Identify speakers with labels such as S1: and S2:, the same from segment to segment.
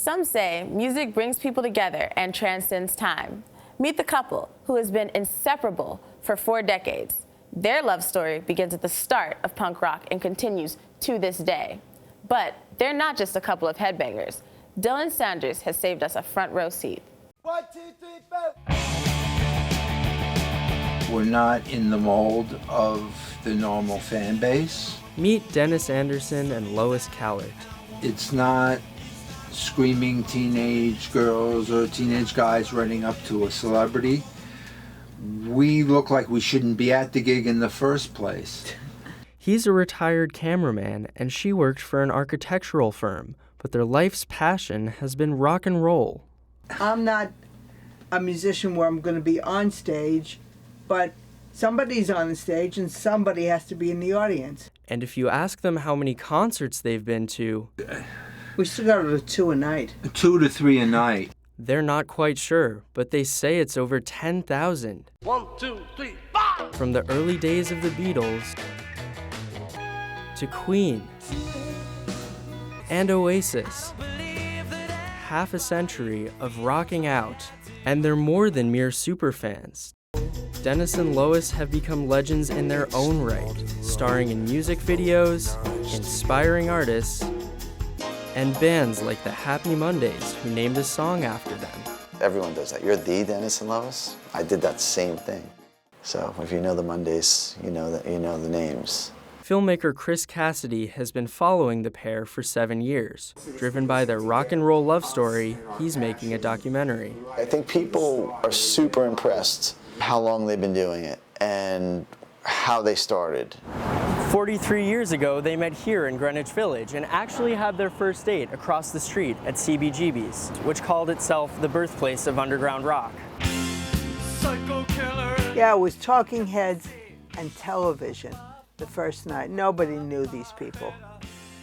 S1: Some say music brings people together and transcends time. Meet the couple who has been inseparable for 4 decades. Their love story begins at the start of punk rock and continues to this day. But they're not just a couple of headbangers. Dylan Sanders has saved us a front row seat.
S2: 1, 2, 3, 4.
S3: We're not in the mold of the normal fan base.
S4: Meet Dennis Anderson and Lois Callert.
S3: It's not screaming teenage girls or teenage guys running up to a celebrity. We look like we shouldn't be at the gig in the first place.
S4: He's a retired cameraman, and she worked for an architectural firm, but their life's passion has been rock and roll.
S5: I'm not a musician where I'm going to be on stage, but somebody's on the stage and somebody has to be in the audience.
S4: And if you ask them how many concerts they've been to,
S5: we still go to 2 a night.
S3: 2 to 3 a night.
S4: They're not quite sure, but they say it's over 10,000.
S2: 1, 2, 3, 4.
S4: From the early days of the Beatles to Queen and Oasis. Half a century of rocking out, and they're more than mere superfans. Dennis and Lois have become legends in their own right, starring in music videos, inspiring artists, and bands like the Happy Mondays, who named a song after them.
S6: Everyone does that. You're the Dennis and Lois. I did that same thing. So if you know the Mondays, you know the names.
S4: Filmmaker Chris Cassidy has been following the pair for 7 years. Driven by their rock and roll love story, he's making a documentary.
S6: I think people are super impressed how long they've been doing it and how they started.
S4: 43 years ago, they met here in Greenwich Village and actually had their first date across the street at CBGB's, which called itself the birthplace of underground rock.
S5: Yeah, it was Talking Heads and television the first night. Nobody knew these people.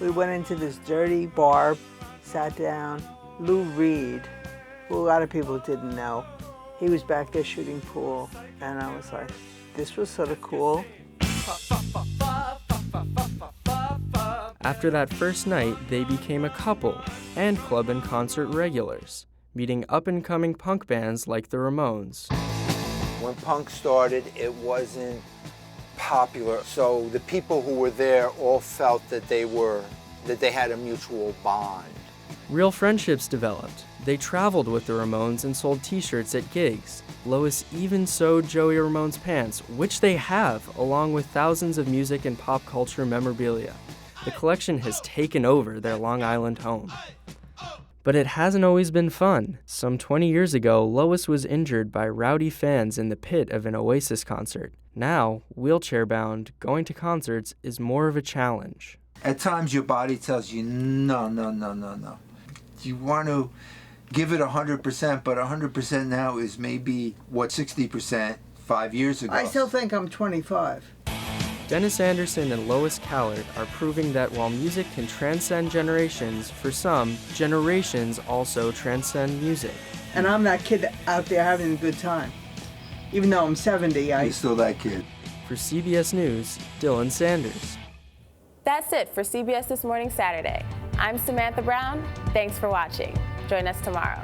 S5: We went into this dirty bar, sat down. Lou Reed, who a lot of people didn't know, he was back there shooting pool, and I was like, this was sort of cool.
S4: After that first night, they became a couple and club and concert regulars, meeting up-and-coming punk bands like the Ramones.
S3: When punk started, it wasn't popular, so the people who were there all felt that they had a mutual bond.
S4: Real friendships developed. They traveled with the Ramones and sold t-shirts at gigs. Lois even sewed Joey Ramone's pants, which they have, along with thousands of music and pop culture memorabilia. The collection has taken over their Long Island home. But it hasn't always been fun. Some 20 years ago, Lois was injured by rowdy fans in the pit of an Oasis concert. Now, wheelchair-bound, going to concerts is more of a challenge.
S3: At times your body tells you, no. You want to give it 100%, but 100% now is maybe, 60% 5 years ago.
S5: I still think I'm 25.
S4: Dennis Anderson and Lois Callert are proving that while music can transcend generations, for some, generations also transcend music.
S5: And I'm that kid out there having a good time. Even though I'm 70,
S3: You're still that kid.
S4: For CBS News, Dylan Sanders.
S1: That's it for CBS This Morning Saturday. I'm Samantha Brown. Thanks for watching. Join us tomorrow.